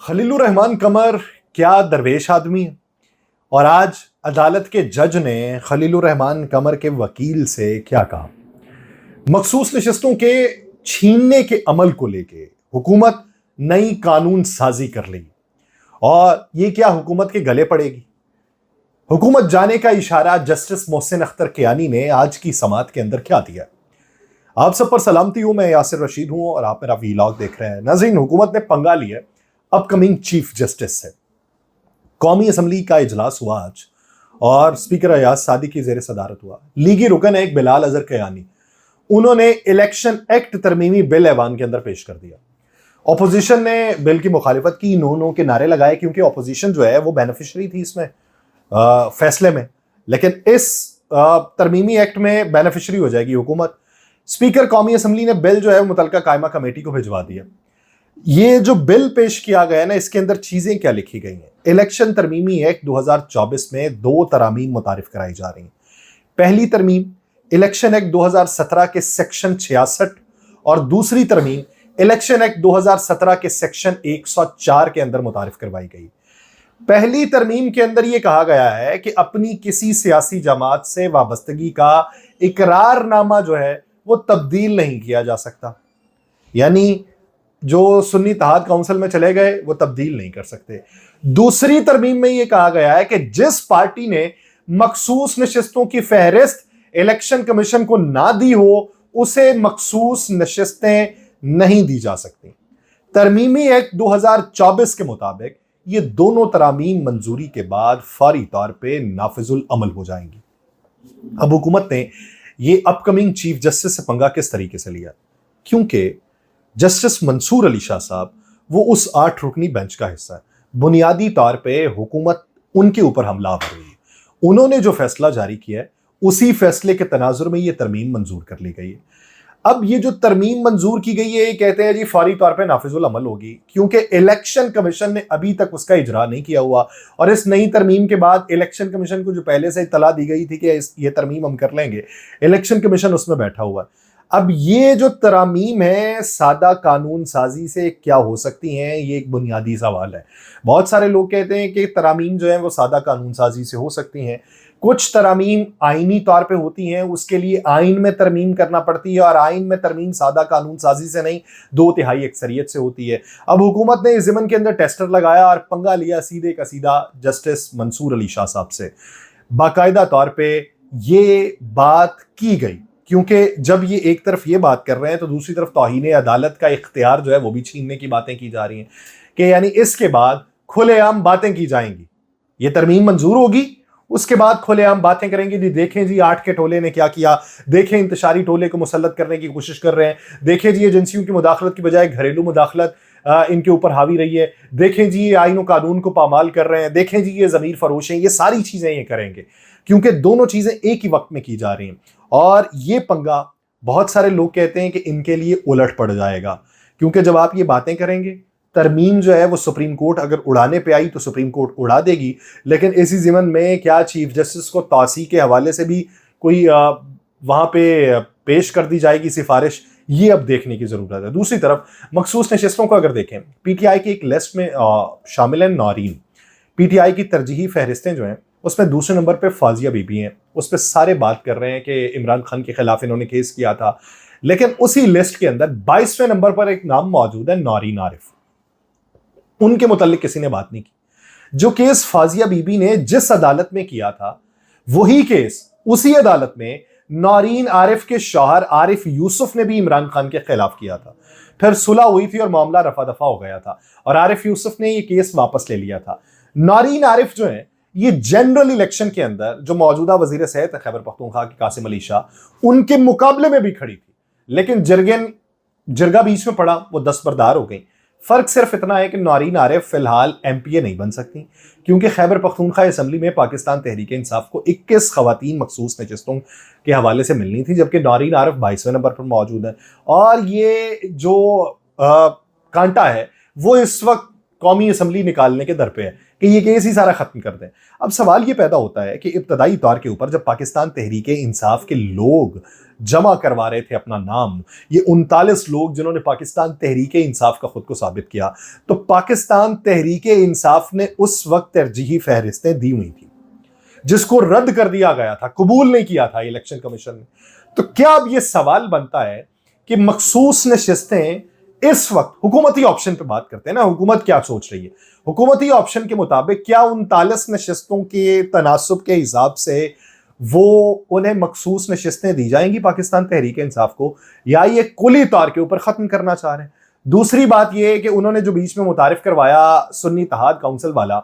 خلیل الرحمان قمر کیا درویش آدمی ہے؟ اور آج عدالت کے جج نے خلیل الرحمان قمر کے وکیل سے کیا کہا؟ مخصوص نشستوں کے چھیننے کے عمل کو لے کے حکومت نئی قانون سازی کر لی اور یہ کیا حکومت کے گلے پڑے گی؟ حکومت جانے کا اشارہ جسٹس محسن اختر کیانی نے آج کی سماعت کے اندر کیا دیا؟ آپ سب پر سلامتی ہوں، میں یاسر رشید ہوں اور آپ میرا ویلاگ دیکھ رہے ہیں۔ ناظرین، حکومت نے پنگا لیا اپ کمنگ چیف جسٹس سے۔ قومی اسمبلی کا اجلاس ہوا آج اور اسپیکر ایاز صادق کی زیر صدارت ہوا۔ لیگی رکن ایک بلال اظہر کیانی، انہوں نے الیکشن ایکٹ ترمیمی بل ایوان کے اندر پیش کر دیا۔ اپوزیشن نے بل کی مخالفت کی، نو نو کے نعرے لگائے، کیونکہ اپوزیشن جو ہے وہ بینیفیشری تھی اس میں فیصلے میں، لیکن اس ترمیمی ایکٹ میں بینیفیشری ہو جائے گی حکومت۔ اسپیکر قومی اسمبلی نے بل جو ہے متعلقہ قائمہ کمیٹی کو بھجوا دیا۔ یہ جو بل پیش کیا گیا نا، اس کے اندر چیزیں کیا لکھی گئی ہیں؟ الیکشن ترمیمی ایکٹ 2024 میں 2 ترامیم متعارف کرائی جا رہی ہیں۔ پہلی ترمیم الیکشن ایکٹ 2017 کے سیکشن 66 اور دوسری ترمیم الیکشن ایکٹ 2017 کے سیکشن 104 کے اندر متعارف کروائی گئی۔ پہلی ترمیم کے اندر یہ کہا گیا ہے کہ اپنی کسی سیاسی جماعت سے وابستگی کا اقرار نامہ جو ہے وہ تبدیل نہیں کیا جا سکتا، یعنی جو سنی اتحاد کونسل میں چلے گئے وہ تبدیل نہیں کر سکتے۔ دوسری ترمیم میں یہ کہا گیا ہے کہ جس پارٹی نے مخصوص نشستوں کی فہرست الیکشن کمیشن کو نہ دی ہو اسے مخصوص نشستیں نہیں دی جا سکتی۔ ترمیمی ایکٹ 2024 کے مطابق یہ دونوں ترامیم منظوری کے بعد فوری طور پہ نافذ العمل ہو جائیں گی۔ اب حکومت نے یہ اپ کمنگ چیف جسٹس سے پنگا کس طریقے سے لیا؟ کیونکہ جسٹس منصور علی شاہ صاحب وہ اس 8 رکنی بینچ کا حصہ ہے۔ بنیادی طور پہ حکومت ان کے اوپر حملہ آور ہوئی ہے۔ انہوں نے جو فیصلہ جاری کیا ہے اسی فیصلے کے تناظر میں یہ ترمیم منظور کر لی گئی ہے۔ اب یہ جو ترمیم منظور کی گئی ہے یہ کہتے ہیں جی فوری طور پہ نافذ العمل ہوگی، کیونکہ الیکشن کمیشن نے ابھی تک اس کا اجرا نہیں کیا ہوا، اور اس نئی ترمیم کے بعد الیکشن کمیشن کو جو پہلے سے اطلاع دی گئی تھی کہ یہ ترمیم ہم کر لیں گے، الیکشن کمیشن اس میں بیٹھا ہوا ہے۔ اب یہ جو ترامیم ہیں سادہ قانون سازی سے کیا ہو سکتی ہیں، یہ ایک بنیادی سوال ہے۔ بہت سارے لوگ کہتے ہیں کہ ترامیم جو ہیں وہ سادہ قانون سازی سے ہو سکتی ہیں، کچھ ترامیم آئینی طور پہ ہوتی ہیں، اس کے لیے آئین میں ترمیم کرنا پڑتی ہے، اور آئین میں ترمیم سادہ قانون سازی سے نہیں 2/3 اکثریت سے ہوتی ہے۔ اب حکومت نے اس ضمن کے اندر ٹیسٹر لگایا اور پنگا لیا سیدھے کا سیدھا جسٹس منصور علی شاہ صاحب سے۔ باقاعدہ طور پہ یہ بات کی گئی، کیونکہ جب یہ ایک طرف یہ بات کر رہے ہیں تو دوسری طرف توہین عدالت کا اختیار جو ہے وہ بھی چھیننے کی باتیں کی جا رہی ہیں، کہ یعنی اس کے بعد کھلے عام باتیں کی جائیں گی۔ یہ ترمیم منظور ہوگی، اس کے بعد کھلے عام باتیں کریں گے، جی دیکھیں جی 8 کے ٹولے نے کیا کیا، دیکھیں انتشاری ٹولے کو مسلط کرنے کی کوشش کر رہے ہیں، دیکھیں جی ایجنسیوں کی مداخلت کی بجائے گھریلو مداخلت ان کے اوپر حاوی رہی ہے، دیکھیں جی یہ آئین و قانون کو پامال کر رہے ہیں، دیکھیں جی یہ ضمیر فروش ہیں۔ یہ ساری چیزیں یہ کریں گے کیونکہ دونوں چیزیں ایک ہی وقت میں کی جا رہی ہیں، اور یہ پنگا بہت سارے لوگ کہتے ہیں کہ ان کے لیے الٹ پڑ جائے گا، کیونکہ جب آپ یہ باتیں کریں گے ترمیم جو ہے وہ سپریم کورٹ اگر اڑانے پہ آئی تو سپریم کورٹ اڑا دے گی، لیکن اسی ضمن میں کیا چیف جسٹس کو توسیع کے حوالے سے بھی کوئی وہاں پہ پیش کر دی جائے گی سفارش، یہ اب دیکھنے کی ضرورت ہے۔ دوسری طرف مخصوص نشستوں کو اگر دیکھیں، پی ٹی آئی کی ایک لسٹ میں شامل ہیں نورین۔ پی ٹی آئی کی ترجیحی فہرستیں جو ہیں اس میں دوسرے نمبر پہ فاضیہ بی بی ہیں، اس پہ سارے بات کر رہے ہیں کہ عمران خان کے خلاف انہوں نے کیس کیا تھا، لیکن اسی لسٹ کے اندر 22ویں نمبر پر ایک نام موجود ہے نورین عارف۔ ان کے متعلق کسی نے بات نہیں کی۔ جو کیس فاضیہ بی بی نے جس عدالت میں کیا تھا وہی کیس اسی عدالت میں نورین عارف کے شوہر عارف یوسف نے بھی عمران خان کے خلاف کیا تھا۔ پھر صلح ہوئی تھی اور معاملہ رفع دفع ہو گیا تھا اور عارف یوسف نے یہ کیس واپس لے لیا تھا۔ نورین عارف جو ہیں یہ جنرل الیکشن کے اندر جو موجودہ وزیر صحت ہے خیبر پختونخوا کے قاسم علی شاہ، ان کے مقابلے میں بھی کھڑی تھی، لیکن جرگا بیچ میں پڑا، وہ دستبردار ہو گئی۔ فرق صرف اتنا ہے کہ نورین عارف فی الحال ایم پی اے نہیں بن سکتی، کیونکہ خیبر پختونخوا اسمبلی میں پاکستان تحریک انصاف کو 21 خواتین مخصوص نشستوں کے حوالے سے ملنی تھی، جبکہ نورین عارف 22ویں نمبر پر موجود ہے۔ اور یہ جو کانٹا ہے وہ اس وقت قومی اسمبلی نکالنے کے در پہ ہے کہ یہ کیس ہی سارا ختم کر دیں۔ اب سوال یہ پیدا ہوتا ہے کہ ابتدائی طور کے اوپر جب پاکستان تحریک انصاف کے لوگ جمع کروا رہے تھے اپنا نام، یہ 39 لوگ جنہوں نے پاکستان تحریک انصاف کا خود کو ثابت کیا، تو پاکستان تحریک انصاف نے اس وقت ترجیحی فہرستیں دی ہوئی تھیں جس کو رد کر دیا گیا تھا، قبول نہیں کیا تھا الیکشن کمیشن نے۔ تو کیا اب یہ سوال بنتا ہے کہ مخصوص نشستیں اس وقت حکومتی آپشن پہ بات کرتے ہیں نا، حکومت کیا سوچ رہی ہے، حکومتی آپشن کے مطابق کیا 39 نشستوں کے تناسب کے حساب سے وہ انہیں مخصوص نشستیں دی جائیں گی پاکستان تحریک انصاف کو، یا یہ کلی طور کے اوپر ختم کرنا چاہ رہے ہیں؟ دوسری بات یہ ہے کہ انہوں نے جو بیچ میں متعارف کروایا سنی اتحاد کونسل والا،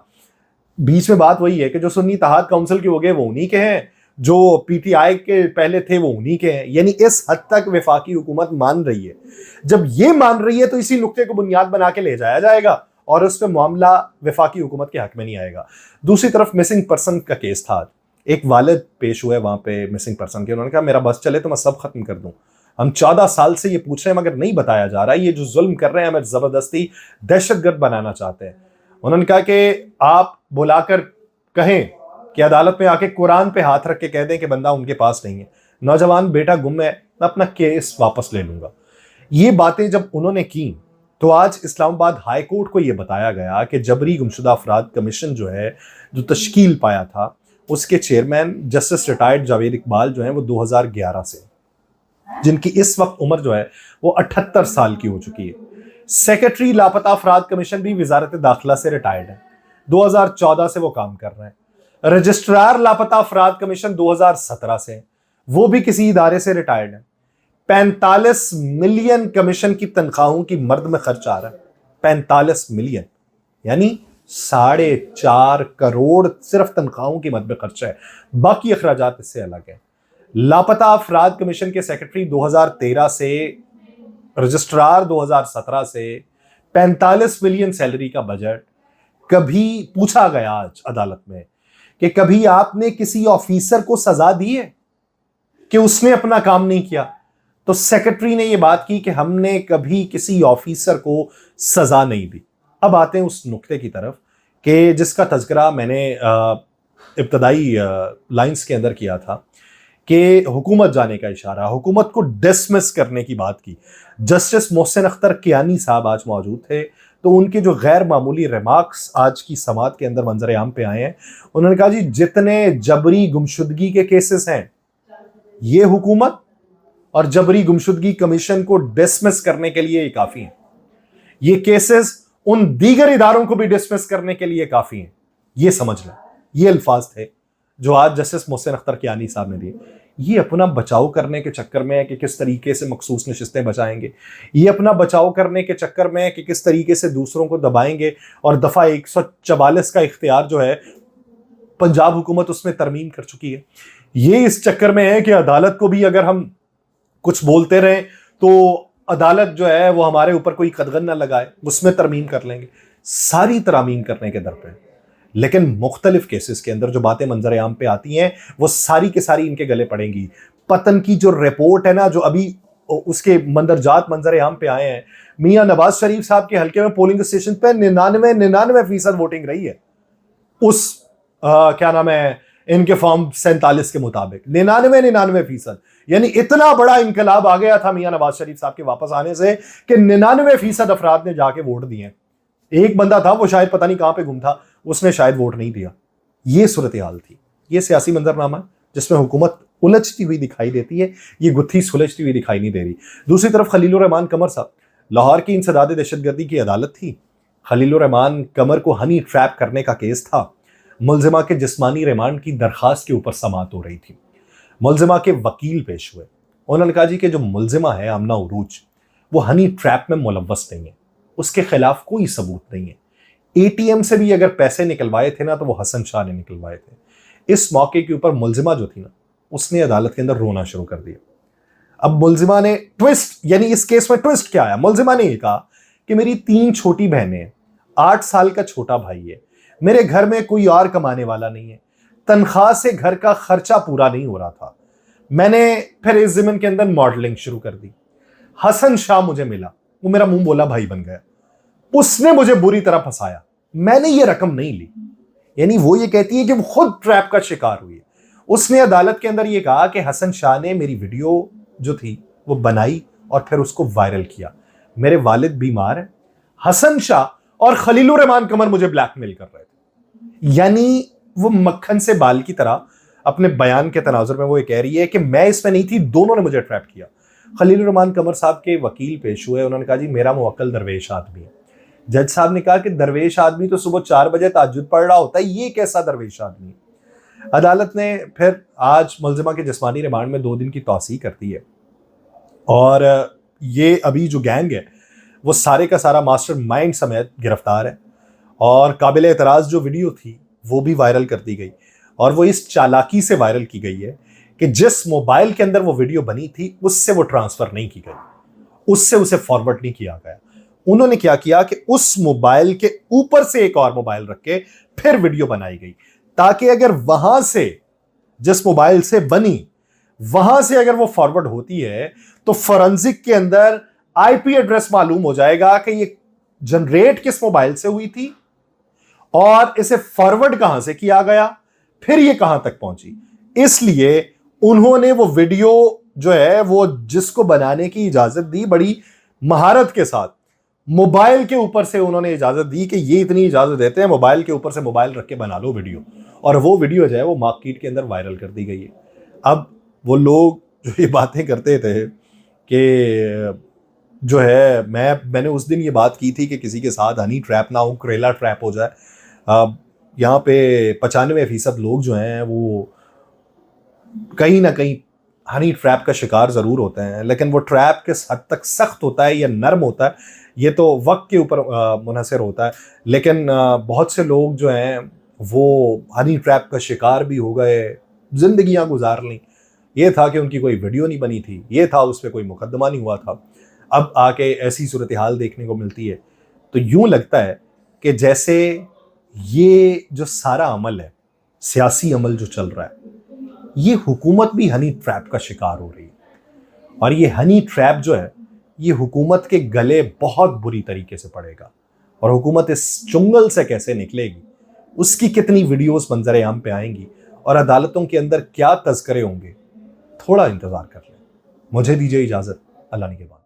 بیچ میں بات وہی ہے کہ جو سنی اتحاد کونسل کے ہو گئے وہ انہی کے ہیں، جو پی ٹی آئی کے پہلے تھے وہ انہی کے ہیں، یعنی اس حد تک وفاقی حکومت مان رہی ہے۔ جب یہ مان رہی ہے تو اسی نقطے کو بنیاد بنا کے لے جایا جائے گا اور اس پہ معاملہ وفاقی حکومت کے حق میں نہیں آئے گا۔ دوسری طرف مسنگ پرسن کا کیس تھا، ایک والد پیش ہوئے وہاں پہ مسنگ پرسن کے، انہوں نے کہا میرا بس چلے تو میں سب ختم کر دوں، ہم 14 سال سے یہ پوچھ رہے ہیں مگر نہیں بتایا جا رہا، یہ جو ظلم کر رہے ہیں ہمیں زبردستی دہشت گرد بنانا چاہتے ہیں۔ انہوں نے کہا کہ آپ بلا کر کہیں کہ عدالت میں آ کے قرآن پہ ہاتھ رکھ کے کہہ دیں کہ بندہ ان کے پاس نہیں ہے، نوجوان بیٹا گم ہے، میں اپنا کیس واپس لے لوں گا۔ یہ باتیں جب انہوں نے کی تو آج اسلام آباد ہائی کورٹ کو یہ بتایا گیا کہ جبری گمشدہ افراد کمیشن جو ہے، جو تشکیل پایا تھا، اس کے chairman justice retired Javed Iqbal جو ہیں وہ 2011 سے، جن کی اس وقت عمر جو ہے وہ 78 سال کی ہو چکی ہے۔ سیکرٹری لاپتہ افراد کمیشن بھی وزارت داخلہ سے ریٹائرڈ ہے، 2014 سے وہ کام کر رہے ہیں۔ رجسٹرار لاپتہ افراد کمیشن 2017 سے، وہ بھی کسی ادارے سے ریٹائرڈ ہے۔ 45 ملین کمیشن کی تنخواہوں کی مرد میں خرچ آ رہا ہے، 45 ملین، یعنی 4.5 کروڑ صرف تنخواہوں کی مد میں خرچہ ہے، باقی اخراجات اس سے الگ ہیں۔ لاپتہ افراد کمیشن کے سیکرٹری 2013 سے، رجسٹرار 2017 سے، 45 ملین سیلری کا بجٹ۔ کبھی پوچھا گیا آج عدالت میں کہ کبھی آپ نے کسی آفیسر کو سزا دی ہے کہ اس نے اپنا کام نہیں کیا؟ تو سیکرٹری نے یہ بات کی کہ ہم نے کبھی کسی آفیسر کو سزا نہیں دی۔ اب آتے ہیں اس نقطے کی طرف کہ جس کا تذکرہ میں نے ابتدائی لائنز کے اندر کیا تھا کہ حکومت جانے کا اشارہ، حکومت کو ڈسمس کرنے کی بات کی۔ جسٹس محسن اختر کیانی صاحب آج موجود تھے، تو ان کے جو غیر معمولی ریمارکس آج کی سماعت کے اندر منظر عام پہ آئے ہیں، انہوں نے کہا جی جتنے جبری گمشدگی کے کیسز ہیں، یہ حکومت اور جبری گمشدگی کمیشن کو ڈسمس کرنے کے لیے یہ کافی ہیں، یہ کیسز ان دیگر اداروں کو بھی ڈسمس کرنے کے لیے کافی ہیں۔ یہ سمجھ لیں، یہ الفاظ تھے جو آج جسٹس محسن اختر کیانی صاحب نے دیے۔ یہ اپنا بچاؤ کرنے کے چکر میں ہے کہ کس طریقے سے مخصوص نشستیں بچائیں گے، یہ اپنا بچاؤ کرنے کے چکر میں ہے کہ کس طریقے سے دوسروں کو دبائیں گے، اور دفعہ 144 کا اختیار جو ہے پنجاب حکومت اس میں ترمیم کر چکی ہے۔ یہ اس چکر میں ہے کہ عدالت کو بھی اگر ہم کچھ بولتے رہیں تو عدالت جو ہے وہ ہمارے اوپر کوئی قدغن نہ لگائے، اس میں ترمیم کر لیں گے، ساری ترامیم کرنے کے در پہ۔ لیکن مختلف کیسز کے اندر جو باتیں منظر عام پہ آتی ہیں وہ ساری کے ساری ان کے گلے پڑیں گی۔ پتن کی جو رپورٹ ہے نا، جو ابھی اس کے مندرجات منظر عام پہ آئے ہیں، میاں نواز شریف صاحب کے حلقے میں پولنگ اسٹیشن پہ 99% ووٹنگ رہی ہے اس کیا نام ہے ان کے فارم 47 کے مطابق، 99%، یعنی اتنا بڑا انقلاب آ گیا تھا میاں نواز شریف صاحب کے واپس آنے سے کہ 99% افراد نے جا کے ووٹ دیے ہیں۔ ایک بندہ تھا وہ شاید پتہ نہیں کہاں پہ گم تھا، اس نے شاید ووٹ نہیں دیا۔ یہ صورتحال تھی، یہ سیاسی منظرنامہ ہے جس میں حکومت الجھتی ہوئی دکھائی دیتی ہے، یہ گتھی سلجھتی ہوئی دکھائی نہیں دے رہی۔ دوسری طرف خلیل الرحمان قمر صاحب، لاہور کی انسداد دہشت گردی کی عدالت تھی، خلیل الرحمان قمر کو ہنی ٹریپ کرنے کا کیس تھا، ملزمہ کے جسمانی ریمانڈ کی درخواست کے اوپر سماعت ہو رہی تھی، ملزمہ کے وکیل پیش ہوئے، انہوں نے کہا جی کہ جو ملزمہ ہے آمنہ عروج وہ ہنی ٹریپ میں ملوث نہیں ہے، اس کے خلاف کوئی ثبوت نہیں ہے، اے ٹی ایم سے بھی اگر پیسے نکلوائے تھے نا تو وہ حسن شاہ نے نکلوائے تھے۔ اس موقع کے اوپر ملزمہ جو تھی نا، اس نے عدالت کے اندر رونا شروع کر دیا۔ اب ملزمہ نے ٹوسٹ، یعنی اس کیس میں ٹوسٹ کیا ہے، ملزمہ نے یہ کہا کہ میری 3 چھوٹی بہنیں ہیں، 8 سال کا چھوٹا بھائی ہے، میرے گھر میں کوئی اور کمانے والا نہیں ہے، تنخواہ سے گھر کا خرچہ پورا نہیں ہو رہا تھا، میں نے پھر اس ضمن کے اندر ماڈلنگ شروع کر دی، حسن شاہ مجھے ملا، وہ میرا منہ بولا بھائی بن گیا، اس نے مجھے بری طرح پھنسایا, میں نے یہ رقم نہیں لی. یعنی وہ یہ کہتی ہے کہ وہ خود ٹریپ کا شکار ہوئی ہے. اس نے عدالت کے اندر یہ کہا کہ حسن شاہ نے میری ویڈیو جو تھی وہ بنائی اور پھر اس کو وائرل کیا. میرے والد بیمار ہیں, حسن شاہ اور خلیل الرحمان قمر مجھے بلیک میل کر رہے تھے. یعنی وہ مکھن سے بال کی طرح اپنے بیان کے تناظر میں وہ یہ کہہ رہی ہے کہ میں اس میں نہیں تھی, دونوں نے مجھے ٹریپ کیا. خلیل الرحمان قمر صاحب کے وکیل پیش ہوئے, انہوں نے کہا جی میرا موکل درویش آدمی ہے. جج صاحب نے کہا کہ درویش آدمی تو صبح 4 بجے تہجد پڑھ رہا ہوتا ہے, یہ کیسا درویش آدمی ہے. عدالت نے پھر آج ملزمہ کے جسمانی ریمانڈ میں 2 دن کی توسیع کر دی ہے, اور یہ ابھی جو گینگ ہے وہ سارے کا سارا ماسٹر مائنڈ سمیت گرفتار ہے. اور قابل اعتراض جو ویڈیو تھی وہ بھی وائرل کر دی گئی, اور وہ اس چالاکی سے وائرل کی گئی ہے کہ جس موبائل کے اندر وہ ویڈیو بنی تھی اس سے وہ ٹرانسفر نہیں کی گئی, اس سے اسے فارورڈ نہیں کیا گیا. انہوں نے کیا کیا کہ اس موبائل کے اوپر سے ایک اور موبائل رکھ کے پھر ویڈیو بنائی گئی, تاکہ اگر وہاں سے جس موبائل سے بنی وہاں سے اگر وہ فارورڈ ہوتی ہے تو فورنزک کے اندر آئی پی ایڈریس معلوم ہو جائے گا کہ یہ جنریٹ کس موبائل سے ہوئی تھی اور اسے فارورڈ کہاں سے کیا گیا, پھر یہ کہاں تک پہنچی. اس لیے انہوں نے وہ ویڈیو جو ہے وہ جس کو بنانے کی اجازت دی بڑی مہارت کے ساتھ, موبائل کے اوپر سے انہوں نے اجازت دی کہ یہ اتنی اجازت دیتے ہیں موبائل کے اوپر سے موبائل رکھ کے بنا لو ویڈیو, اور وہ ویڈیو جو ہے وہ مارکیٹ کے اندر وائرل کر دی گئی ہے. اب وہ لوگ جو یہ باتیں کرتے تھے کہ جو ہے میں نے اس دن یہ بات کی تھی کہ کسی کے ساتھ ہنی ٹریپ نہ ہو, کریلا ٹریپ ہو جائے. یہاں پہ 95% لوگ جو ہیں وہ کہیں نہ کہیں ہنی ٹریپ کا شکار ضرور ہوتے ہیں, لیکن وہ ٹریپ کس حد تک سخت ہوتا ہے یا نرم ہوتا ہے یہ تو وقت کے اوپر منحصر ہوتا ہے. لیکن بہت سے لوگ جو ہیں وہ ہنی ٹریپ کا شکار بھی ہو گئے, زندگیاں گزار لیں. یہ تھا کہ ان کی کوئی ویڈیو نہیں بنی تھی, یہ تھا اس پہ کوئی مقدمہ نہیں ہوا تھا, اب آ کے ایسی صورتحال دیکھنے کو ملتی ہے. تو یوں لگتا ہے کہ جیسے یہ جو سارا عمل ہے, سیاسی عمل جو چل رہا ہے, یہ حکومت بھی ہنی ٹریپ کا شکار ہو رہی ہے. اور یہ ہنی ٹریپ جو ہے یہ حکومت کے گلے بہت بری طریقے سے پڑے گا, اور حکومت اس چنگل سے کیسے نکلے گی, اس کی کتنی ویڈیوز منظر عام پہ آئیں گی, اور عدالتوں کے اندر کیا تذکرے ہوں گے, تھوڑا انتظار کر لیں. مجھے دیجیے اجازت, اللہ نگہبان.